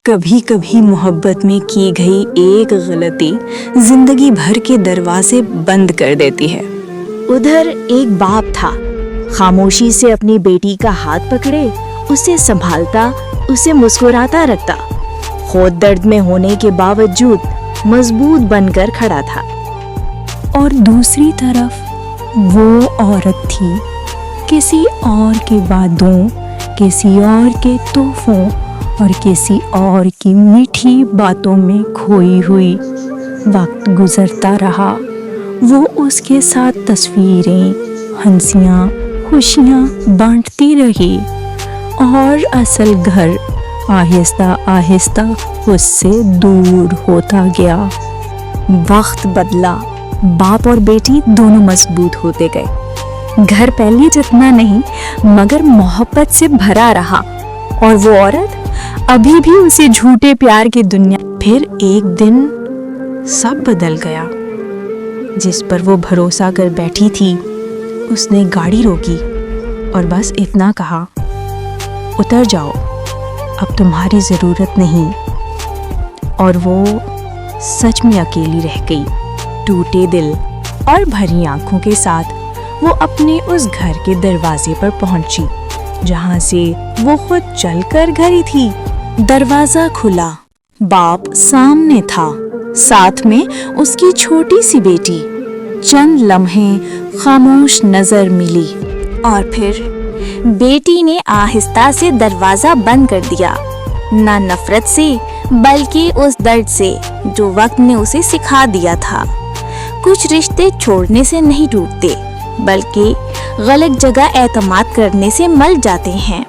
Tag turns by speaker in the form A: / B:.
A: کبھی کبھی محبت میں کی گئی ایک غلطی زندگی بھر کے دروازے بند کر دیتی ہے۔
B: ادھر ایک باپ تھا، خاموشی سے اپنی بیٹی کا ہاتھ پکڑے اسے سنبھالتا، اسے مسکراتا رکھتا، خود درد میں ہونے کے باوجود مضبوط بن کر کھڑا تھا۔
A: اور دوسری طرف وہ عورت تھی، کسی اور کی باتوں، کسی اور کے تحفوں اور کسی اور کی میٹھی باتوں میں کھوئی ہوئی۔ وقت گزرتا رہا، وہ اس کے ساتھ تصویریں، ہنسیاں، خوشیاں بانٹتی رہی، اور اصل گھر آہستہ آہستہ اس سے دور ہوتا گیا۔
B: وقت بدلا، باپ اور بیٹی دونوں مضبوط ہوتے گئے۔ گھر پہلے جتنا نہیں مگر محبت سے بھرا رہا، اور وہ عورت ابھی بھی اسے جھوٹے پیار کی دنیا۔
A: پھر ایک دن سب بدل گیا۔ جس پر وہ بھروسہ کر بیٹھی تھی اس نے گاڑی روکی اور بس اتنا کہا، اتر جاؤ، اب تمہاری ضرورت نہیں۔ اور وہ سچ میں اکیلی رہ گئی، ٹوٹے دل اور بھری آنکھوں کے ساتھ۔ وہ اپنے اس گھر کے دروازے پر پہنچی جہاں سے وہ خود چل کر گئی تھی۔ دروازہ کھلا، باپ سامنے تھا، ساتھ میں اس کی چھوٹی سی بیٹی۔ چند لمحے خاموش نظر ملی،
B: اور پھر بیٹی نے آہستہ سے دروازہ بند کر دیا، نہ نفرت سے بلکہ اس درد سے جو وقت نے اسے سکھا دیا تھا۔ کچھ رشتے چھوڑنے سے نہیں ٹوٹتے، بلکہ غلط جگہ اعتماد کرنے سے مل جاتے ہیں۔